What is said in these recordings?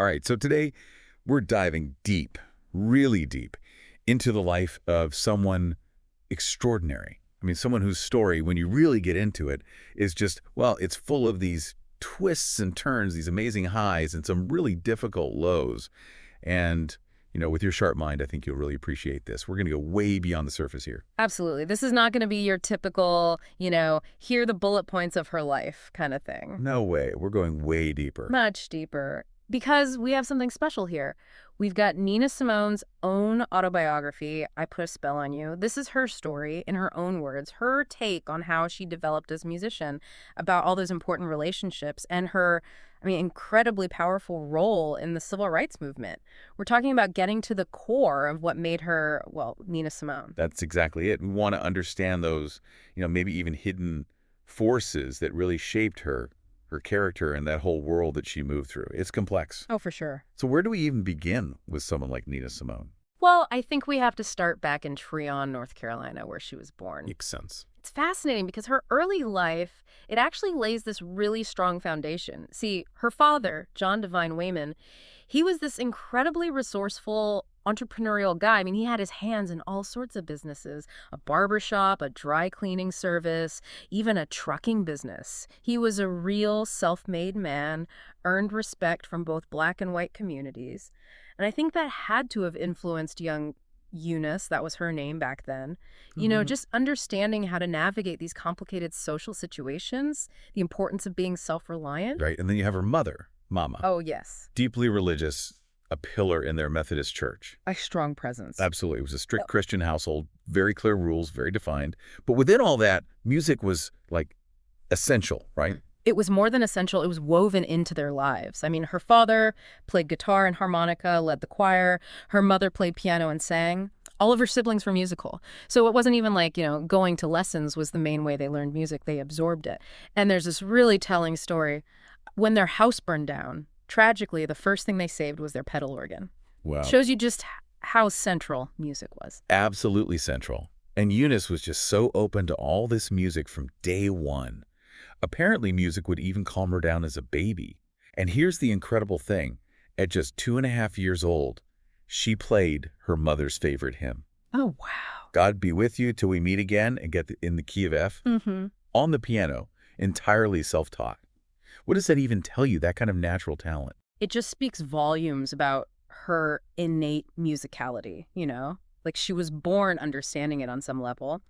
All right, so today we're diving deep, really deep, into the life of someone extraordinary. I mean, someone whose story, when you really get into it, is just, well, it's full of these twists and turns, these amazing highs and some really difficult lows. And, with your sharp mind, I think you'll really appreciate this. We're going to go way beyond the surface here. Absolutely. This is not going to be your typical, here are the bullet points of her life kind of thing. No way. We're going way deeper. Much deeper. Because we have something special here. We've got Nina Simone's own autobiography, I Put a Spell on You. This is her story, in her own words, her take on how she developed as a musician, about all those important relationships, and her, incredibly powerful role in the civil rights movement. We're talking about getting to the core of what made her, well, Nina Simone. That's exactly it. We want to understand those, maybe even hidden forces that really shaped her character, and that whole world that she moved through. It's complex. Oh, for sure. So where do we even begin with someone like Nina Simone? Well, I think we have to start back in Tryon, North Carolina, where she was born. Makes sense. It's fascinating because her early life, it actually lays this really strong foundation. See, her father, John Devine Wayman, he was this incredibly resourceful, entrepreneurial guy. He had his hands in all sorts of businesses, a barbershop, a dry cleaning service, even a trucking business. He was a real self-made man, earned respect from both Black and white communities. And I think that had to have influenced young Eunice, that was her name back then, just understanding how to navigate these complicated social situations, the importance of being self-reliant. Right. And then you have her mother, Mama. Oh, yes. Deeply religious, a pillar in their Methodist church. A strong presence. Absolutely. It was a strict Christian household, very clear rules, very defined. But within all that, music was like essential, right? It was more than essential. It was woven into their lives. Her father played guitar and harmonica, led the choir. Her mother played piano and sang. All of her siblings were musical. So it wasn't even like, going to lessons was the main way they learned music. They absorbed it. And there's this really telling story. When their house burned down, tragically, the first thing they saved was their pedal organ. Wow. Shows you just how central music was. Absolutely central. And Eunice was just so open to all this music from day one. Apparently, music would even calm her down as a baby. And here's the incredible thing. At just 2.5 years old, she played her mother's favorite hymn. Oh, wow. God Be With You Till We Meet Again, and in the key of F, on the piano, entirely self-taught. What does that even tell you, that kind of natural talent? It just speaks volumes about her innate musicality, Like she was born understanding it on some level.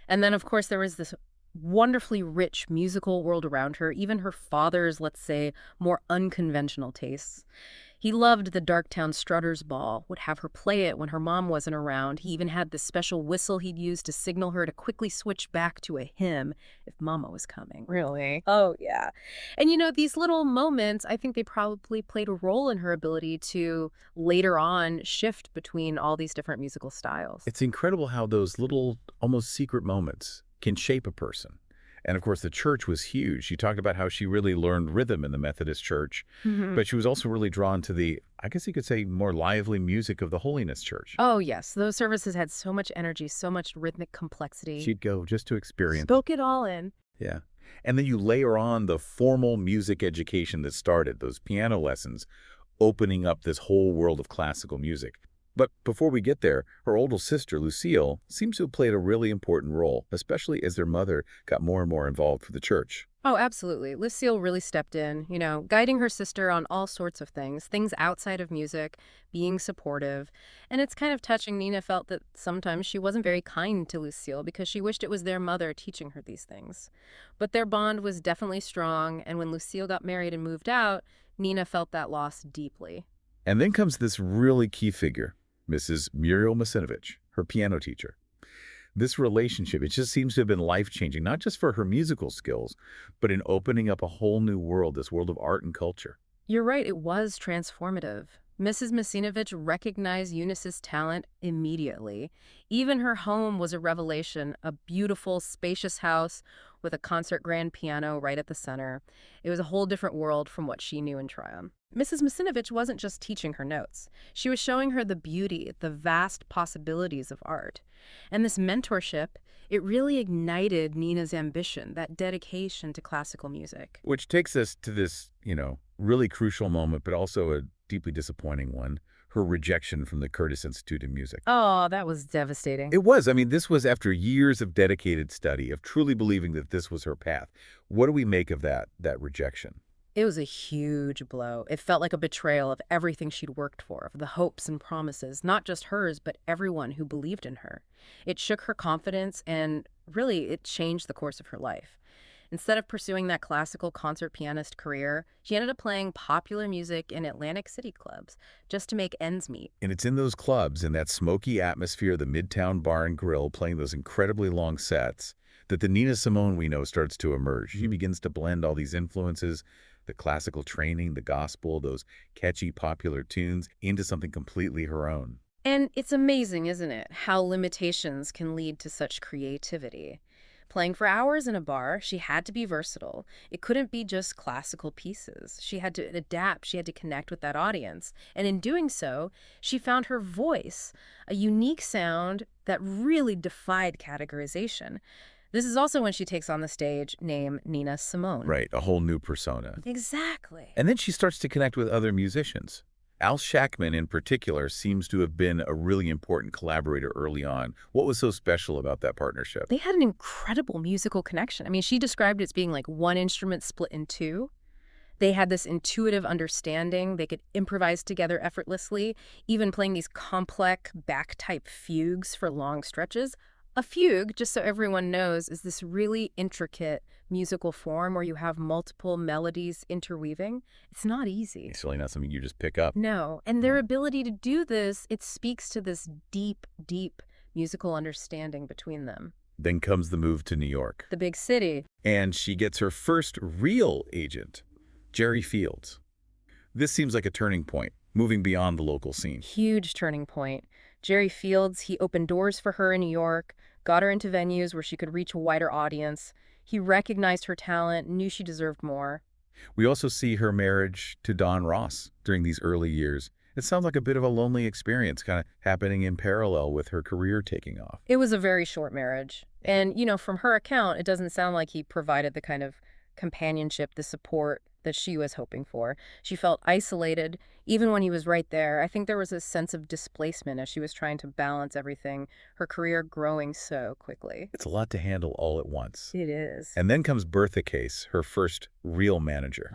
And then, of course, there was this wonderfully rich musical world around her, even her father's, let's say, more unconventional tastes. He loved the Darktown Strutters Ball, would have her play it when her mom wasn't around. He even had this special whistle he'd use to signal her to quickly switch back to a hymn if Mama was coming. Really? Oh, yeah. And these little moments, I think they probably played a role in her ability to later on shift between all these different musical styles. It's incredible how those little, almost secret moments can shape a person. And of course, the church was huge. She talked about how she really learned rhythm in the Methodist church, but she was also really drawn to the, I guess you could say, more lively music of the Holiness Church. Oh, yes. Those services had so much energy, so much rhythmic complexity. She'd go just to experience. Spoke it all in. Yeah. And then you layer on the formal music education that started, those piano lessons, opening up this whole world of classical music. But before we get there, her older sister, Lucille, seems to have played a really important role, especially as their mother got more and more involved with the church. Oh, absolutely. Lucille really stepped in, guiding her sister on all sorts of things outside of music, being supportive. And it's kind of touching. Nina felt that sometimes she wasn't very kind to Lucille because she wished it was their mother teaching her these things. But their bond was definitely strong, and when Lucille got married and moved out, Nina felt that loss deeply. And then comes this really key figure, Mrs. Muriel Masinovich, her piano teacher. This relationship, it just seems to have been life-changing, not just for her musical skills, but in opening up a whole new world, this world of art and culture. You're right, it was transformative. Mrs. Masinovich recognized Eunice's talent immediately. Even her home was a revelation, a beautiful, spacious house with a concert grand piano right at the center. It was a whole different world from what she knew in Tryon. Mrs. Masinovich wasn't just teaching her notes. She was showing her the beauty, the vast possibilities of art. And this mentorship, it really ignited Nina's ambition, that dedication to classical music. Which takes us to this, Really crucial moment, but also a deeply disappointing one. Her rejection from the Curtis Institute of Music. Oh, that was devastating. It was. I mean, this was after years of dedicated study, of truly believing that this was her path. What do we make of that rejection? It was a huge blow. It felt like a betrayal of everything she'd worked for, of the hopes and promises, not just hers, but everyone who believed in her. It shook her confidence and really it changed the course of her life. Instead of pursuing that classical concert pianist career, she ended up playing popular music in Atlantic City clubs just to make ends meet. And it's in those clubs, in that smoky atmosphere, the Midtown Bar and Grill, playing those incredibly long sets, that the Nina Simone we know starts to emerge. She begins to blend all these influences, the classical training, the gospel, those catchy popular tunes, into something completely her own. And it's amazing, isn't it, how limitations can lead to such creativity. Playing for hours in a bar, she had to be versatile. It couldn't be just classical pieces. She had to adapt, she had to connect with that audience. And in doing so, she found her voice, a unique sound that really defied categorization. This is also when she takes on the stage name Nina Simone. Right, a whole new persona. Exactly. And then she starts to connect with other musicians. Al Shackman, in particular, seems to have been a really important collaborator early on. What was so special about that partnership? They had an incredible musical connection. I mean, she described it as being like one instrument split in two. They had this intuitive understanding. They could improvise together effortlessly, even playing these complex back-type fugues for long stretches. A fugue, just so everyone knows, is this really intricate musical form where you have multiple melodies interweaving. It's not easy. It's really not something you just pick up. No, and their ability to do this, it speaks to this deep, deep musical understanding between them. Then comes the move to New York. The big city. And she gets her first real agent, Jerry Fields. This seems like a turning point, moving beyond the local scene. Huge turning point. Jerry Fields, he opened doors for her in New York, got her into venues where she could reach a wider audience. He recognized her talent, knew she deserved more. We also see her marriage to Don Ross during these early years. It sounds like a bit of a lonely experience, kind of happening in parallel with her career taking off. It was a very short marriage. And, from her account, it doesn't sound like he provided the kind of companionship, the support that she was hoping for. She felt isolated, even when he was right there. I think there was a sense of displacement as she was trying to balance everything, her career growing so quickly. It's a lot to handle all at once. It is. And then comes Bertha Case, her first real manager.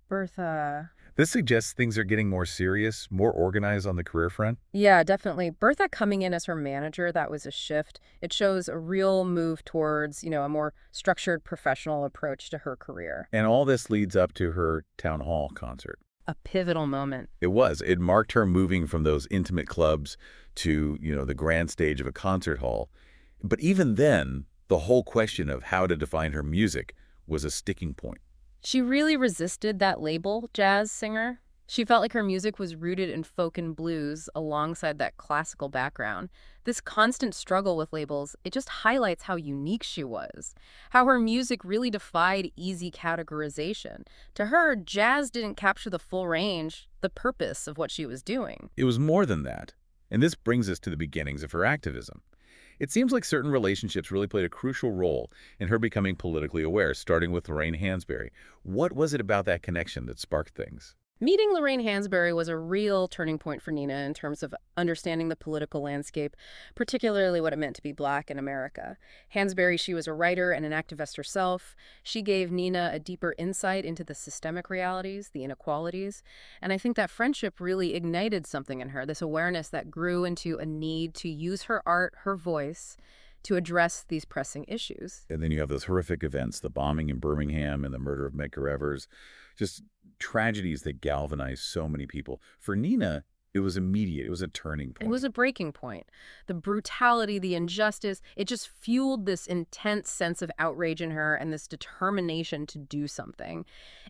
Bertha. This suggests things are getting more serious, more organized on the career front. Yeah, definitely. Bertha coming in as her manager, that was a shift. It shows a real move towards, a more structured professional approach to her career. And all this leads up to her town hall concert. A pivotal moment. It was. It marked her moving from those intimate clubs to, the grand stage of a concert hall. But even then, the whole question of how to define her music was a sticking point. She really resisted that label, jazz singer. She felt like her music was rooted in folk and blues alongside that classical background. This constant struggle with labels, it just highlights how unique she was, how her music really defied easy categorization. To her, jazz didn't capture the full range, the purpose of what she was doing. It was more than that. And this brings us to the beginnings of her activism. It seems like certain relationships really played a crucial role in her becoming politically aware, starting with Lorraine Hansberry. What was it about that connection that sparked things? Meeting Lorraine Hansberry was a real turning point for Nina in terms of understanding the political landscape, particularly what it meant to be Black in America. Hansberry, she was a writer and an activist herself. She gave Nina a deeper insight into the systemic realities, the inequalities, and I think that friendship really ignited something in her, this awareness that grew into a need to use her art, her voice, to address these pressing issues. And then you have those horrific events, the bombing in Birmingham and the murder of Medgar Evers, just tragedies that galvanized so many people. For Nina, it was immediate. It was a turning point. It was a breaking point. The brutality, the injustice, it just fueled this intense sense of outrage in her and this determination to do something.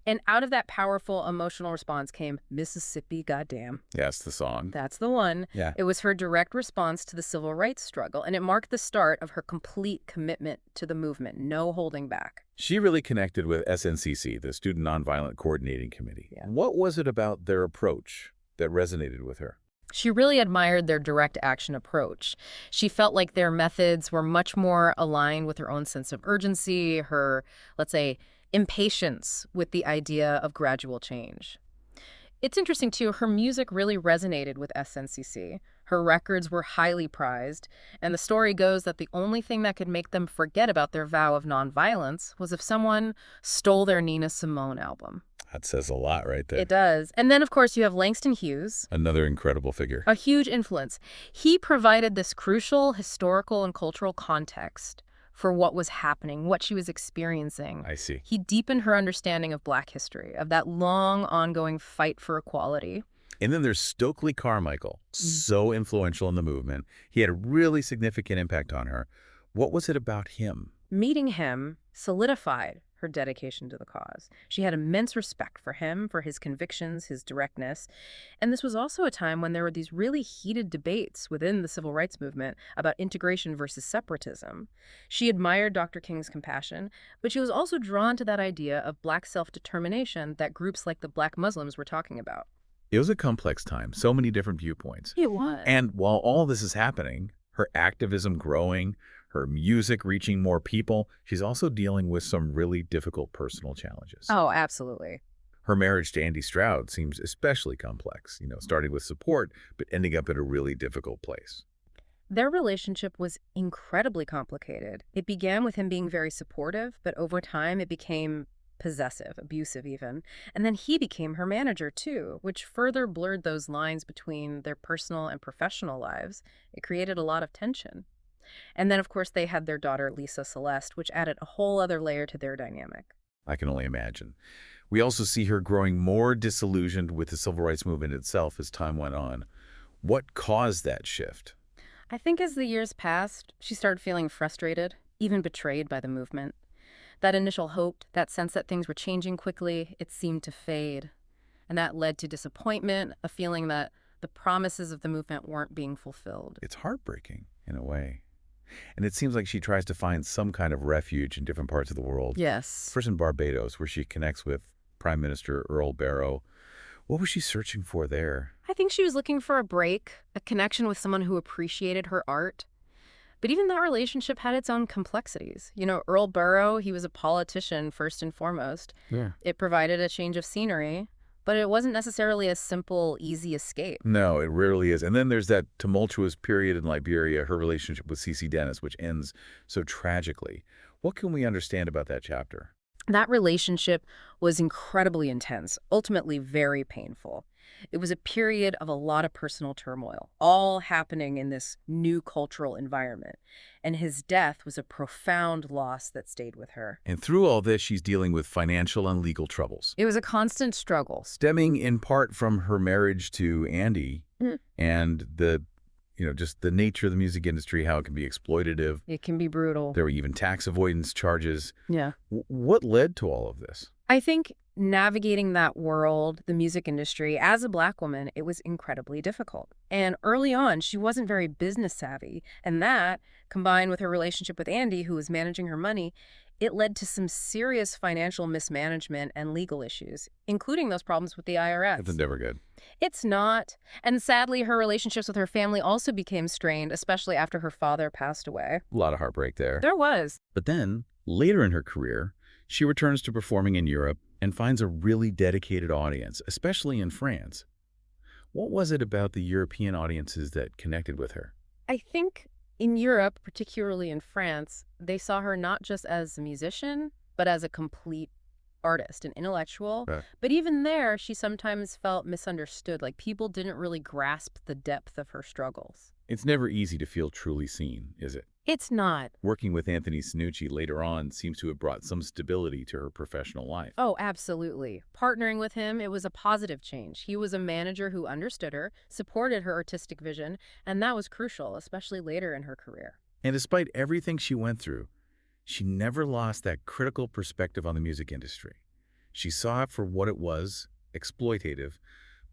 And out of that powerful emotional response came Mississippi Goddamn. Yes, the song. That's the one. Yeah. It was her direct response to the civil rights struggle, and it marked the start of her complete commitment to the movement, no holding back. She really connected with SNCC, the Student Nonviolent Coordinating Committee. Yeah. What was it about their approach that resonated with her? She really admired their direct action approach. She felt like their methods were much more aligned with her own sense of urgency, her, let's say, impatience with the idea of gradual change. It's interesting, too, her music really resonated with SNCC. Her records were highly prized, and the story goes that the only thing that could make them forget about their vow of nonviolence was if someone stole their Nina Simone album. That says a lot right there. It does. And then, of course, you have Langston Hughes, Another incredible figure. a huge influence. He provided this crucial historical and cultural context for what was happening, what she was experiencing. I see. He deepened her understanding of Black history, of that long, ongoing fight for equality. And then there's Stokely Carmichael, so influential in the movement. He had a really significant impact on her. What was it about him? Meeting him solidified her dedication to the cause. She had immense respect for him, for his convictions, his directness. And this was also a time when there were these really heated debates within the civil rights movement about integration versus separatism. She admired Dr. King's compassion, but she was also drawn to that idea of Black self-determination that groups like the Black Muslims were talking about. It was a complex time, so many different viewpoints. It was. And while all this is happening, her activism growing, her music reaching more people, she's also dealing with some really difficult personal challenges. Oh, absolutely. Her marriage to Andy Stroud seems especially complex, starting with support, but ending up in a really difficult place. Their relationship was incredibly complicated. It began with him being very supportive, but over time it became possessive, abusive even. And then he became her manager too, which further blurred those lines between their personal and professional lives. It created a lot of tension. And then, of course, they had their daughter, Lisa Celeste, which added a whole other layer to their dynamic. I can only imagine. We also see her growing more disillusioned with the civil rights movement itself as time went on. What caused that shift? I think as the years passed, she started feeling frustrated, even betrayed by the movement. That initial hope, that sense that things were changing quickly, it seemed to fade. And that led to disappointment, a feeling that the promises of the movement weren't being fulfilled. It's heartbreaking, in a way. And it seems like she tries to find some kind of refuge in different parts of the world. Yes. First in Barbados, where she connects with Prime Minister Earl Barrow. What was she searching for there? I think she was looking for a break, a connection with someone who appreciated her art. But even that relationship had its own complexities. Earl Barrow, he was a politician first and foremost. Yeah. It provided a change of scenery, but it wasn't necessarily a simple, easy escape. No, it rarely is. And then there's that tumultuous period in Liberia, her relationship with C.C. Dennis, which ends so tragically. What can we understand about that chapter? That relationship was incredibly intense, ultimately very painful. It was a period of a lot of personal turmoil, all happening in this new cultural environment. And his death was a profound loss that stayed with her. And through all this, she's dealing with financial and legal troubles, It was a constant struggle. stemming in part from her marriage to Andy and just the nature of the music industry, how it can be exploitative. It can be brutal. There were even tax avoidance charges. Yeah. What led to all of this? I think navigating that world, the music industry, as a Black woman, it was incredibly difficult. And early on, she wasn't very business savvy. And that, combined with her relationship with Andy, who was managing her money, it led to some serious financial mismanagement and legal issues, including those problems with the IRS. That's never good. It's not. And sadly, her relationships with her family also became strained, especially after her father passed away. A lot of heartbreak there. There was. But then, later in her career, she returns to performing in Europe and finds a really dedicated audience, especially in France. What was it about the European audiences that connected with her? I think in Europe, particularly in France, they saw her not just as a musician, but as a complete artist, an intellectual. Right. But even there, she sometimes felt misunderstood, like people didn't really grasp the depth of her struggles. It's never easy to feel truly seen, is it? It's not. Working with Anthony Sinucci later on seems to have brought some stability to her professional life. Oh, absolutely. Partnering with him, it was a positive change. He was a manager who understood her, supported her artistic vision, and that was crucial, especially later in her career. And despite everything she went through, she never lost that critical perspective on the music industry. She saw it for what it was, exploitative,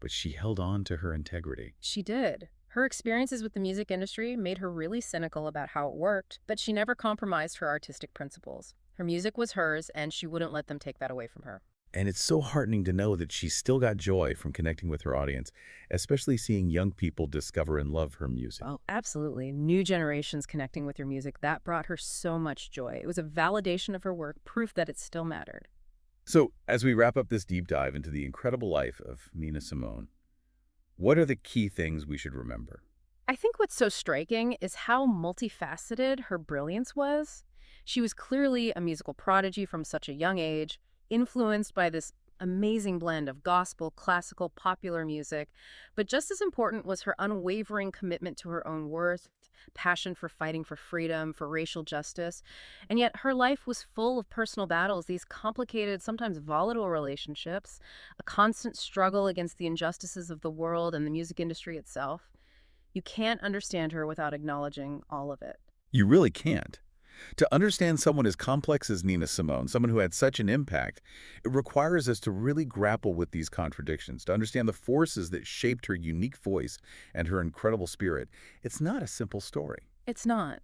but she held on to her integrity. She did. Her experiences with the music industry made her really cynical about how it worked, but she never compromised her artistic principles. Her music was hers, and she wouldn't let them take that away from her. And it's so heartening to know that she still got joy from connecting with her audience, especially seeing young people discover and love her music. Oh, absolutely. New generations connecting with her music, that brought her so much joy. It was a validation of her work, proof that it still mattered. So, as we wrap up this deep dive into the incredible life of Nina Simone, what are the key things we should remember? I think what's so striking is how multifaceted her brilliance was. She was clearly a musical prodigy from such a young age, influenced by this amazing blend of gospel, classical, popular music. But just as important was her unwavering commitment to her own worth, passion for fighting for freedom, for racial justice. And yet her life was full of personal battles, these complicated, sometimes volatile relationships, a constant struggle against the injustices of the world and the music industry itself. You can't understand her without acknowledging all of it. You really can't. To understand someone as complex as Nina Simone, someone who had such an impact, it requires us to really grapple with these contradictions, to understand the forces that shaped her unique voice and her incredible spirit. It's not a simple story. It's not.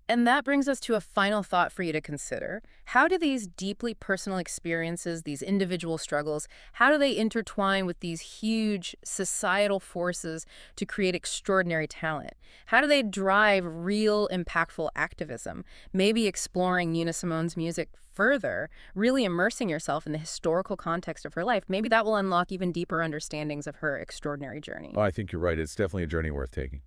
And that brings us to a final thought for you to consider. How do these deeply personal experiences, these individual struggles, how do they intertwine with these huge societal forces to create extraordinary talent? How do they drive real impactful activism? Maybe exploring Nina Simone's music further, really immersing yourself in the historical context of her life. Maybe that will unlock even deeper understandings of her extraordinary journey. Oh, I think you're right. It's definitely a journey worth taking.